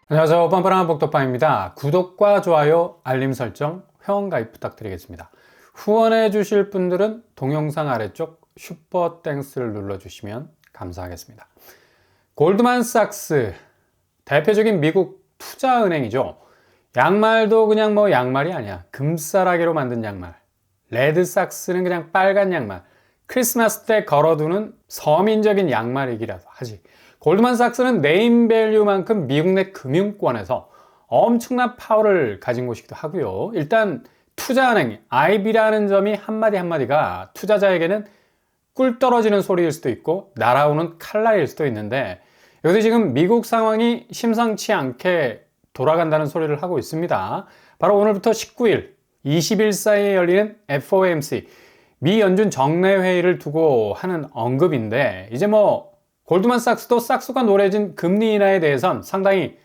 안녕하세요. 뻔뻔한 복덕방입니다. 구독과 좋아요, 알림 설정, 회원 가입 부탁드리겠습니다. 후원해 주실 분들은 동영상 아래쪽 슈퍼 땡스를 눌러주시면 감사하겠습니다. 골드만삭스, 대표적인 미국 투자은행이죠. 양말도 그냥 뭐 양말이 아니야. 금싸라기로 만든 양말. 레드삭스는 그냥 빨간 양말. 크리스마스 때 걸어두는 서민적인 양말이기라도 하지. 골드만삭스는 네임밸류만큼 미국 내 금융권에서 엄청난 파워를 가진 곳이기도 하고요. 일단 투자은행, IB라는 점이 한마디 한마디가 투자자에게는 꿀 떨어지는 소리일 수도 있고 날아오는 칼날일 수도 있는데, 여기서 지금 미국 상황이 심상치 않게 돌아간다는 소리를 하고 있습니다. 바로 오늘부터 19일, 20일 사이에 열리는 FOMC, 미 연준 정례회의를 두고 하는 언급인데, 이제 골드만삭스도 싹수가 노래진 금리 인하에 대해선 상당히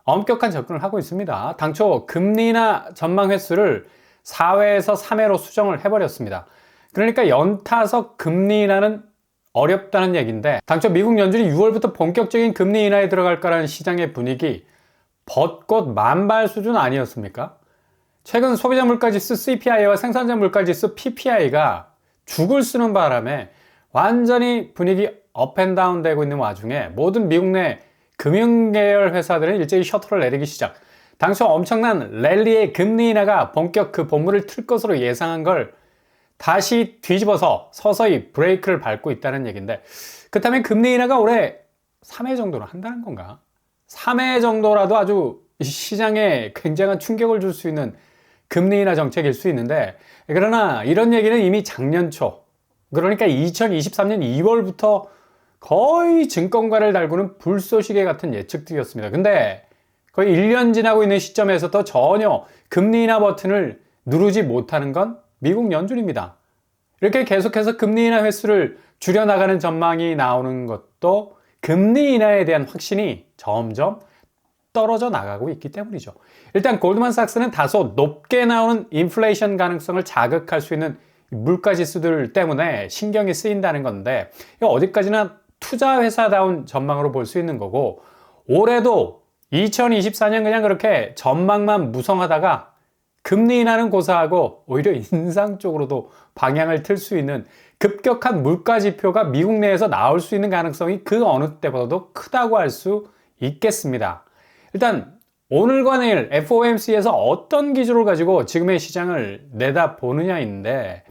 엄격한 접근을 하고 있습니다. 당초 금리 인하 전망 횟수를 4회에서 3회로 수정을 해버렸습니다. 그러니까 연타석 금리 인하는 어렵다는 얘기인데, 당초 미국 연준이 6월부터 본격적인 금리 인하에 들어갈 거라는 시장의 분위기 벚꽃 만발 수준 아니었습니까? 최근 소비자 물가지수 CPI와 생산자 물가지수 PPI가 죽을 쓰는 바람에 완전히 분위기 업앤다운 되고 있는 와중에 모든 미국 내 금융계열 회사들은 일제히 셔터를 내리기 시작. 당초 엄청난 랠리의 금리 인하가 본격 그 본물을 틀 것으로 예상한 걸 다시 뒤집어서 서서히 브레이크를 밟고 있다는 얘기인데, 그렇다면 금리 인하가 올해 3회 정도는 한다는 건가? 3회 정도라도 아주 시장에 굉장한 충격을 줄 수 있는 금리 인하 정책일 수 있는데, 그러나 이런 얘기는 이미 작년 초, 그러니까 2023년 2월부터 거의 증권가를 달구는 불쏘시개 같은 예측들이었습니다. 근데 거의 1년 지나고 있는 시점에서도 전혀 금리 인하 버튼을 누르지 못하는 건 미국 연준입니다. 이렇게 계속해서 금리 인하 횟수를 줄여나가는 전망이 나오는 것도 금리 인하에 대한 확신이 점점 떨어져 나가고 있기 때문이죠. 일단 골드만삭스는 다소 높게 나오는 인플레이션 가능성을 자극할 수 있는 물가 지수들 때문에 신경이 쓰인다는 건데, 이거 어디까지나 투자 회사다운 전망으로 볼 수 있는 거고, 올해도 2024년 그냥 그렇게 전망만 무성하다가 금리 인하는 고사하고 오히려 인상 쪽으로도 방향을 틀 수 있는 급격한 물가 지표가 미국 내에서 나올 수 있는 가능성이 그 어느 때보다도 크다고 할 수 있겠습니다. 일단 오늘과 내일 FOMC에서 어떤 기조를 가지고 지금의 시장을 내다보느냐인데,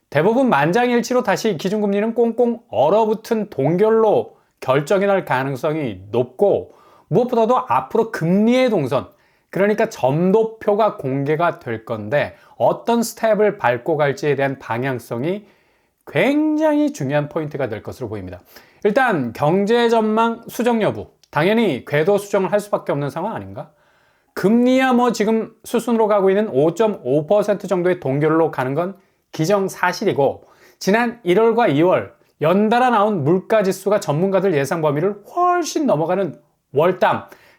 대부분 만장일치로 다시 기준금리는 꽁꽁 얼어붙은 동결로 결정이 날 가능성이 높고, 무엇보다도 앞으로 금리의 동선, 그러니까 점도표가 공개가 될 건데 어떤 스텝을 밟고 갈지에 대한 방향성이 굉장히 중요한 포인트가 될 것으로 보입니다. 일단 경제 전망 수정 여부, 당연히 궤도 수정을 할 수밖에 없는 상황 아닌가? 금리야 지금 수순으로 가고 있는 5.5% 정도의 동결로 가는 건 기정사실이고, 지난 1월과 2월 연달아 나온 물가지수가 전문가들 예상 범위를 훨씬 넘어가는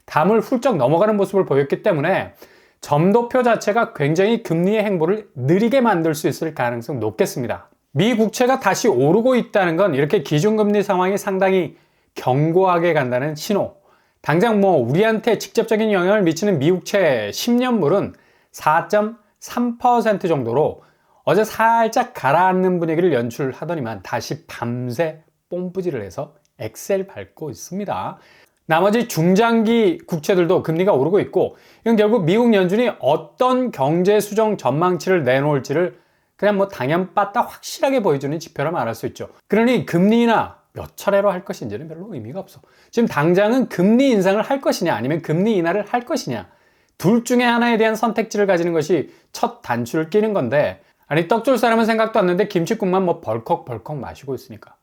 담을 훌쩍 넘어가는 모습을 보였기 때문에 점도표 자체가 굉장히 금리의 행보를 느리게 만들 수 있을 가능성이 높겠습니다. 미 국채가 다시 오르고 있다는 건 이렇게 기준금리 상황이 상당히 견고하게 간다는 신호. 당장 우리한테 직접적인 영향을 미치는 미국채 10년물은 4.3% 정도로 어제 살짝 가라앉는 분위기를 연출하더니만 다시 밤새 뽐뿌질을 해서 엑셀 밟고 있습니다. 나머지 중장기 국채들도 금리가 오르고 있고, 이건 결국 미국 연준이 어떤 경제 수정 전망치를 내놓을지를 그냥 당연빠따 확실하게 보여주는 지표라 말할 수 있죠. 그러니 금리 인하 몇 차례로 할 것인지는 별로 의미가 없어. 지금 당장은 금리 인상을 할 것이냐 아니면 금리 인하를 할 것이냐, 둘 중에 하나에 대한 선택지를 가지는 것이 첫 단추를 끼는 건데, 아니 떡줄 사람은 생각도 안 나는데 김치국만 벌컥벌컥 마시고 있으니까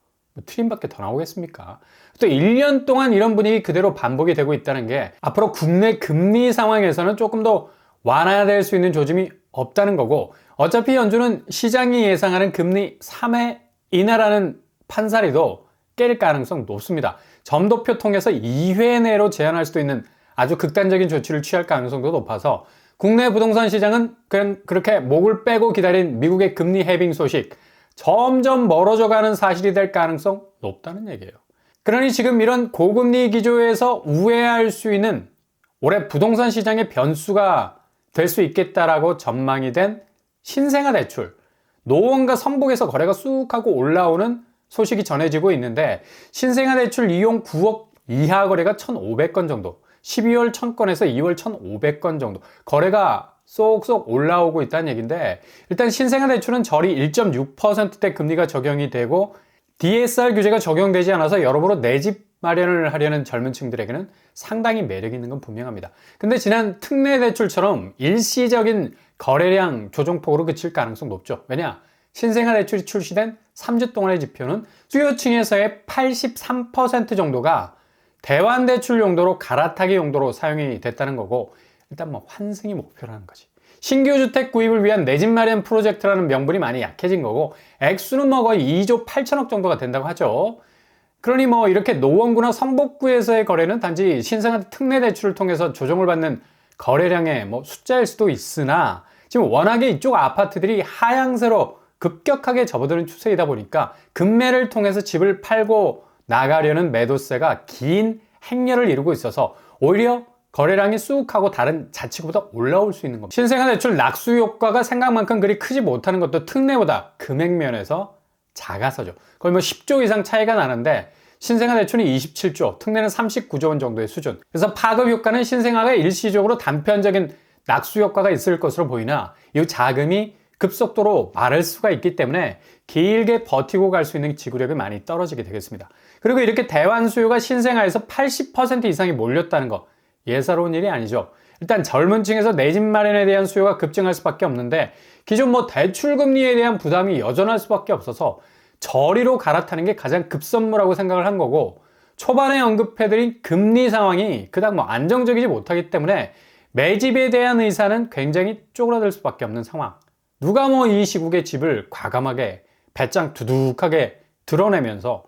트림밖에 더 나오겠습니까? 또 1년 동안 이런 분위기 그대로 반복이 되고 있다는 게 앞으로 국내 금리 상황에서는 조금 더 완화될 수 있는 조짐이 없다는 거고, 어차피 연준은 시장이 예상하는 금리 3회 인하라는 판사리도 깰 가능성 높습니다. 점도표 통해서 2회 내로 제한할 수도 있는 아주 극단적인 조치를 취할 가능성도 높아서, 국내 부동산 시장은 그냥 그렇게 목을 빼고 기다린 미국의 금리 해빙 소식 점점 멀어져 가는 사실이 될 가능성 높다는 얘기예요. 그러니 지금 이런 고금리 기조에서 우회할 수 있는 올해 부동산 시장의 변수가 될 수 있겠다라고 전망이 된 신생아 대출, 노원과 성북에서 거래가 쑥 하고 올라오는 소식이 전해지고 있는데, 신생아 대출 이용 9억 이하 거래가 1,500건 정도, 12월 1,000건에서 2월 1,500건 정도 거래가 쏙쏙 올라오고 있다는 얘기인데, 일단 신생아 대출은 저리 1.6%대 금리가 적용이 되고 DSR 규제가 적용되지 않아서 여러모로 내 집 마련을 하려는 젊은 층들에게는 상당히 매력 있는 건 분명합니다. 근데 지난 특례 대출처럼 일시적인 거래량 조정폭으로 그칠 가능성 높죠. 왜냐? 신생아 대출이 출시된 3주 동안의 지표는 수요층에서의 83% 정도가 대환 대출 용도로 갈아타기 용도로 사용이 됐다는 거고, 일단 뭐 환승이 목표라는 거지. 신규 주택 구입을 위한 내 집 마련 프로젝트라는 명분이 많이 약해진 거고, 액수는 뭐 거의 2조 8천억 정도가 된다고 하죠. 그러니 뭐 이렇게 노원구나 성북구에서의 거래는 단지 신생아 특례 대출을 통해서 조정을 받는 거래량의 뭐 숫자일 수도 있으나, 지금 워낙에 이쪽 아파트들이 하향세로 급격하게 접어드는 추세이다 보니까 급매를 통해서 집을 팔고 나가려는 매도세가 긴 행렬을 이루고 있어서 오히려 거래량이 쑥 하고 다른 자치구보다 올라올 수 있는 겁니다. 신생아 대출 낙수 효과가 생각만큼 그리 크지 못하는 것도 특례보다 금액 면에서 작아서죠. 거의 뭐 10조 이상 차이가 나는데, 신생아 대출은 27조, 특례는 39조 원 정도의 수준. 그래서 파급 효과는 신생아가 일시적으로 단편적인 낙수 효과가 있을 것으로 보이나, 이 자금이 급속도로 마를 수가 있기 때문에 길게 버티고 갈 수 있는 지구력이 많이 떨어지게 되겠습니다. 그리고 이렇게 대환 수요가 신생아에서 80% 이상이 몰렸다는 거, 예사로운 일이 아니죠. 일단 젊은 층에서 내 집 마련에 대한 수요가 급증할 수밖에 없는데, 기존 뭐 대출금리에 대한 부담이 여전할 수밖에 없어서 저리로 갈아타는 게 가장 급선무라고 생각을 한 거고, 초반에 언급해드린 금리 상황이 그닥 뭐 안정적이지 못하기 때문에 매집에 대한 의사는 굉장히 쪼그라들 수밖에 없는 상황. 누가 뭐 이 시국에 집을 과감하게 배짱 두둑하게 드러내면서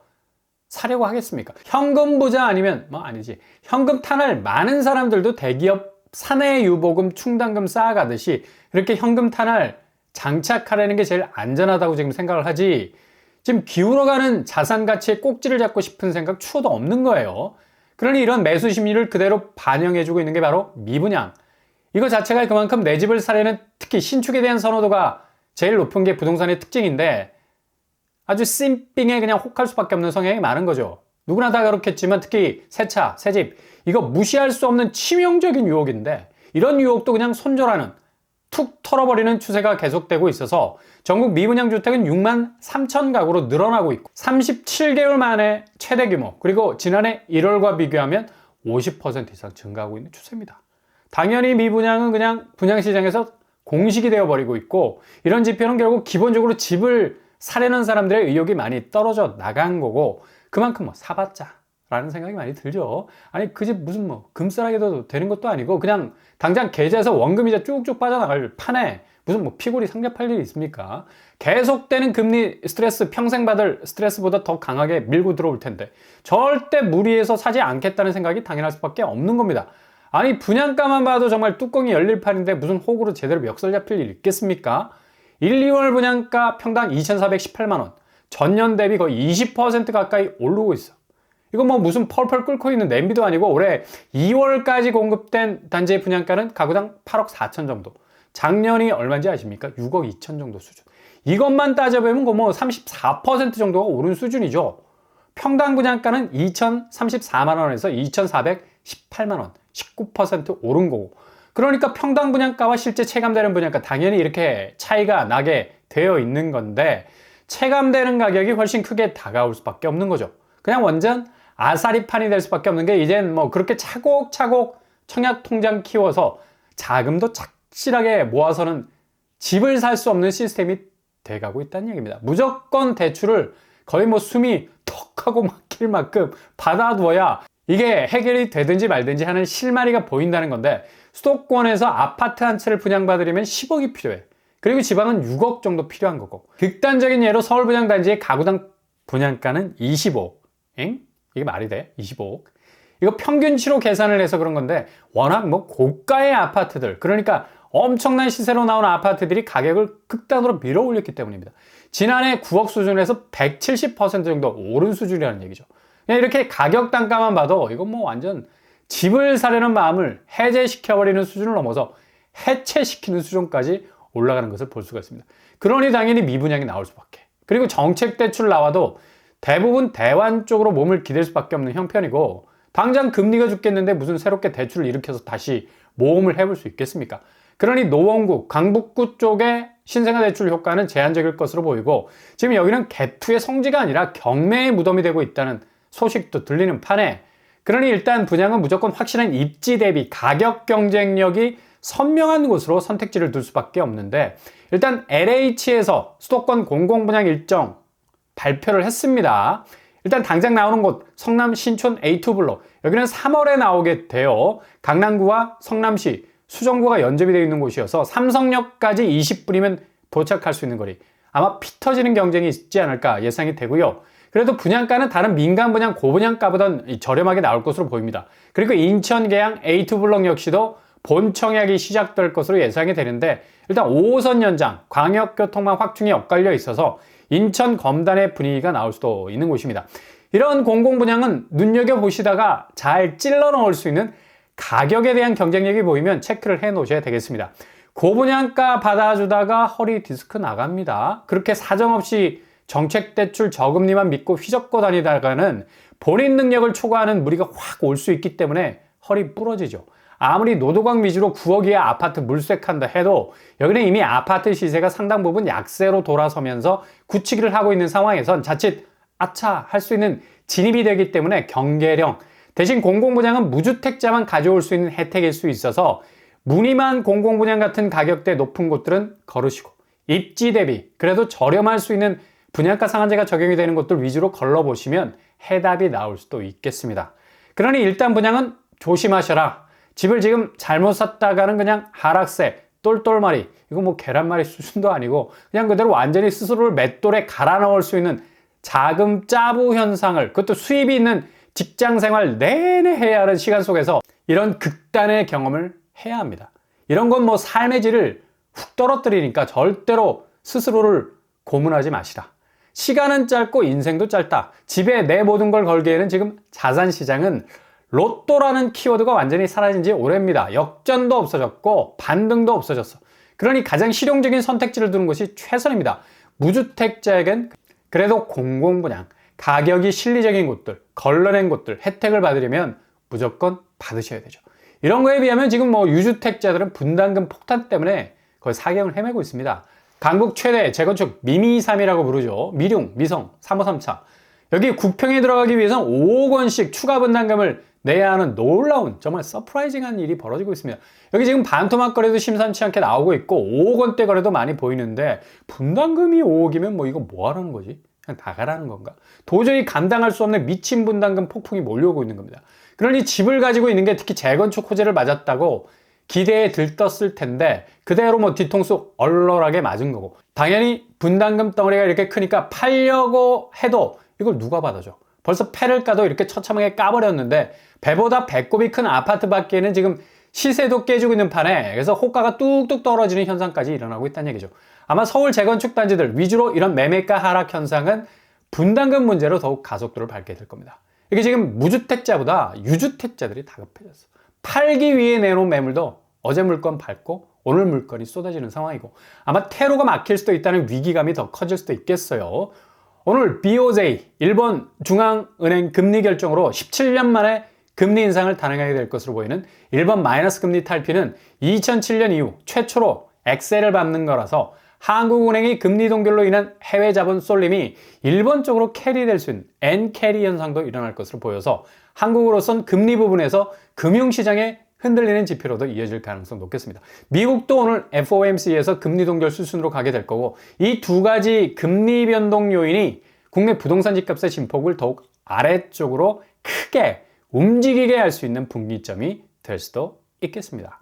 사려고 하겠습니까? 현금 부자 아니면 뭐 아니지, 현금 탄할 많은 사람들도 대기업 사내 유보금 충당금 쌓아가듯이 이렇게 현금 탄할 장착하려는 게 제일 안전하다고 지금 생각을 하지, 지금 기울어가는 자산 가치에 꼭지를 잡고 싶은 생각 추호도 없는 거예요. 그러니 이런 매수 심리를 그대로 반영해주고 있는 게 바로 미분양. 이거 자체가 그만큼 내 집을 사려는, 특히 신축에 대한 선호도가 제일 높은 게 부동산의 특징인데, 아주 씀빙에 그냥 혹할 수밖에 없는 성향이 많은 거죠. 누구나 다 그렇겠지만 특히 새 차, 새 집, 이거 무시할 수 없는 치명적인 유혹인데, 이런 유혹도 그냥 손절하는, 툭 털어버리는 추세가 계속되고 있어서 전국 미분양 주택은 6만 3천 가구로 늘어나고 있고, 37개월 만에 최대 규모, 그리고 지난해 1월과 비교하면 50% 이상 증가하고 있는 추세입니다. 당연히 미분양은 그냥 분양시장에서 공식이 되어버리고 있고, 이런 지표는 결국 기본적으로 집을 사려는 사람들의 의욕이 많이 떨어져 나간 거고, 그만큼 뭐 사봤자 라는 생각이 많이 들죠. 아니 그 집 무슨 뭐 금싸라기도 되는 것도 아니고, 그냥 당장 계좌에서 원금이자 쭉쭉 빠져나갈 판에 무슨 뭐 피골이 상접할 일이 있습니까? 계속되는 금리 스트레스, 평생 받을 스트레스보다 더 강하게 밀고 들어올 텐데 절대 무리해서 사지 않겠다는 생각이 당연할 수밖에 없는 겁니다. 아니 분양가만 봐도 정말 뚜껑이 열릴 판인데 무슨 호구로 제대로 멱살 잡힐 일 있겠습니까? 1, 2월 분양가 평당 2,418만 원, 전년 대비 거의 20% 가까이 오르고 있어. 이거 뭐 무슨 펄펄 끓고 있는 냄비도 아니고, 올해 2월까지 공급된 단지의 분양가는 가구당 8억 4천 정도. 작년이 얼마인지 아십니까? 6억 2천 정도 수준. 이것만 따져보면 뭐 34% 정도가 오른 수준이죠. 평당 분양가는 2,034만 원에서 2,418만 원, 19% 오른 거고. 그러니까 평당 분양가와 실제 체감되는 분양가 당연히 이렇게 차이가 나게 되어 있는 건데, 체감되는 가격이 훨씬 크게 다가올 수밖에 없는 거죠. 그냥 완전 아사리판이 될 수밖에 없는 게, 이젠 뭐 그렇게 차곡차곡 청약 통장 키워서 자금도 착실하게 모아서는 집을 살 수 없는 시스템이 돼가고 있다는 얘기입니다. 무조건 대출을 거의 뭐 숨이 턱 하고 막힐 만큼 받아두어야 이게 해결이 되든지 말든지 하는 실마리가 보인다는 건데, 수도권에서 아파트 한 채를 분양받으려면 10억이 필요해. 그리고 지방은 6억 정도 필요한 거고, 극단적인 예로 서울 분양단지의 가구당 분양가는 25억. 엥? 이게 말이 돼? 25억? 이거 평균치로 계산을 해서 그런 건데, 워낙 뭐 고가의 아파트들, 그러니까 엄청난 시세로 나온 아파트들이 가격을 극단으로 밀어 올렸기 때문입니다. 지난해 9억 수준에서 170% 정도 오른 수준이라는 얘기죠. 그냥 이렇게 가격 단가만 봐도 이건 뭐 완전 집을 사려는 마음을 해제시켜버리는 수준을 넘어서 해체시키는 수준까지 올라가는 것을 볼 수가 있습니다. 그러니 당연히 미분양이 나올 수밖에. 그리고 정책 대출 나와도 대부분 대환 쪽으로 몸을 기댈 수밖에 없는 형편이고, 당장 금리가 죽겠는데 무슨 새롭게 대출을 일으켜서 다시 모험을 해볼 수 있겠습니까? 그러니 노원구, 강북구 쪽의 신생아 대출 효과는 제한적일 것으로 보이고, 지금 여기는 갭투의 성지가 아니라 경매의 무덤이 되고 있다는 소식도 들리는 판에, 그러니 일단 분양은 무조건 확실한 입지 대비 가격 경쟁력이 선명한 곳으로 선택지를 둘 수밖에 없는데, 일단 LH에서 수도권 공공분양 일정 발표를 했습니다. 일단 당장 나오는 곳 성남 신촌 A2블록, 여기는 3월에 나오게 돼요. 강남구와 성남시, 수정구가 연접이 되어 있는 곳이어서 삼성역까지 20분이면 도착할 수 있는 거리. 아마 피 터지는 경쟁이 있지 않을까 예상이 되고요. 그래도 분양가는 다른 민간 분양 고분양가보단 저렴하게 나올 것으로 보입니다. 그리고 인천 계양 A2블록 역시도 본청약이 시작될 것으로 예상이 되는데, 일단 5호선 연장, 광역교통망 확충이 엇갈려 있어서 인천 검단의 분위기가 나올 수도 있는 곳입니다. 이런 공공분양은 눈여겨보시다가 잘 찔러 넣을 수 있는 가격에 대한 경쟁력이 보이면 체크를 해 놓으셔야 되겠습니다. 고분양가 받아주다가 허리 디스크 나갑니다. 그렇게 사정없이 정책대출 저금리만 믿고 휘젓고 다니다가는 본인 능력을 초과하는 무리가 확 올 수 있기 때문에 허리 부러지죠. 아무리 노도광 위주로 9억 이하 아파트 물색한다 해도 여기는 이미 아파트 시세가 상당 부분 약세로 돌아서면서 굳히기를 하고 있는 상황에선 자칫 아차 할 수 있는 진입이 되기 때문에 경계령, 대신 공공분양은 무주택자만 가져올 수 있는 혜택일 수 있어서 무늬만 공공분양 같은 가격대 높은 곳들은 거르시고, 입지 대비 그래도 저렴할 수 있는 분양가 상한제가 적용이 되는 곳들 위주로 걸러보시면 해답이 나올 수도 있겠습니다. 그러니 일단 분양은 조심하셔라. 집을 지금 잘못 샀다가는 그냥 하락세, 똘똘마리, 이거 뭐 계란말이 수준도 아니고 그냥 그대로 완전히 스스로를 맷돌에 갈아 넣을 수 있는 자금 짜부 현상을, 그것도 수입이 있는 직장 생활 내내 해야 하는 시간 속에서 이런 극단의 경험을 해야 합니다. 이런 건 뭐 삶의 질을 훅 떨어뜨리니까 절대로 스스로를 고문하지 마시라. 시간은 짧고 인생도 짧다. 집에 내 모든 걸 걸기에는 지금 자산시장은 로또라는 키워드가 완전히 사라진 지 오래입니다. 역전도 없어졌고 반등도 없어졌어. 그러니 가장 실용적인 선택지를 두는 것이 최선입니다. 무주택자에겐 그래도 공공분양, 가격이 실리적인 곳들, 걸러낸 곳들 혜택을 받으려면 무조건 받으셔야 되죠. 이런 거에 비하면 지금 뭐 유주택자들은 분담금 폭탄 때문에 거의 사경을 헤매고 있습니다. 강북 최대 재건축 미미3이라고 부르죠. 미룡, 미성, 3호 3차. 여기 9평에 들어가기 위해서는 5억 원씩 추가 분담금을 내야 하는 놀라운, 정말 서프라이징한 일이 벌어지고 있습니다. 여기 지금 반토막 거래도 심상치 않게 나오고 있고 5억 원대 거래도 많이 보이는데, 분담금이 5억이면 뭐 이거 뭐 하라는 거지? 그냥 나가라는 건가? 도저히 감당할 수 없는 미친 분담금 폭풍이 몰려오고 있는 겁니다. 그러니 집을 가지고 있는 게 특히 재건축 호재를 맞았다고 기대에 들떴을 텐데 그대로 뭐 뒤통수 얼얼하게 맞은 거고, 당연히 분담금 덩어리가 이렇게 크니까 팔려고 해도 이걸 누가 받아줘? 벌써 패를 까도 이렇게 처참하게 까버렸는데 배보다 배꼽이 큰 아파트 받기에는 지금 시세도 깨지고 있는 판에, 그래서 호가가 뚝뚝 떨어지는 현상까지 일어나고 있다는 얘기죠. 아마 서울 재건축 단지들 위주로 이런 매매가 하락 현상은 분담금 문제로 더욱 가속도를 밟게 될 겁니다. 이게 지금 무주택자보다 유주택자들이 다급해졌어. 팔기 위해 내놓은 매물도 어제 물건 밟고 오늘 물건이 쏟아지는 상황이고, 아마 테러가 막힐 수도 있다는 위기감이 더 커질 수도 있겠어요. 오늘 BOJ, 일본 중앙은행 금리 결정으로 17년 만에 금리 인상을 단행하게 될 것으로 보이는 일본 마이너스 금리 탈피는 2007년 이후 최초로 엑셀을 밟는 거라서 한국은행이 금리 동결로 인한 해외 자본 쏠림이 일본 쪽으로 캐리될 수 있는 N캐리 현상도 일어날 것으로 보여서 한국으로선 금리 부분에서 금융시장에 흔들리는 지표로도 이어질 가능성 높겠습니다. 미국도 오늘 FOMC에서 금리 동결 수순으로 가게 될 거고, 이 두 가지 금리 변동 요인이 국내 부동산 집값의 진폭을 더욱 아래쪽으로 크게 움직이게 할 수 있는 분기점이 될 수도 있겠습니다.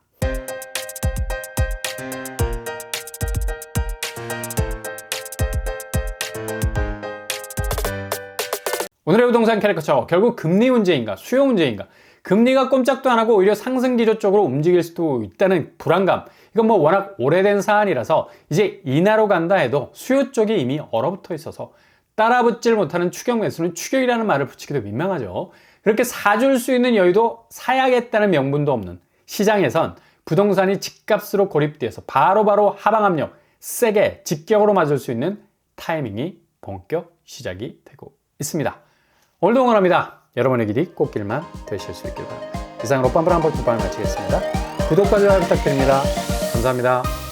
오늘의 부동산 캐릭터처, 결국 금리 문제인가 수요 문제인가? 금리가 꼼짝도 안 하고 오히려 상승 기조 쪽으로 움직일 수도 있다는 불안감, 이건 뭐 워낙 오래된 사안이라서 이제 인하로 간다 해도 수요 쪽이 이미 얼어붙어 있어서 따라붙질 못하는 추격 매수는 추격이라는 말을 붙이기도 민망하죠. 그렇게 사줄 수 있는 여유도 사야겠다는 명분도 없는 시장에선 부동산이 집값으로 고립되어서 바로바로 하방 압력 세게 직격으로 맞을 수 있는 타이밍이 본격 시작이 되고 있습니다. 오늘도 응원합니다. 여러분의 길이 꽃길만 되실 수 있길 바랍니다. 이상으로 빰빰한 볼트밤을 마치겠습니다. 구독과 좋아요 부탁드립니다. 감사합니다.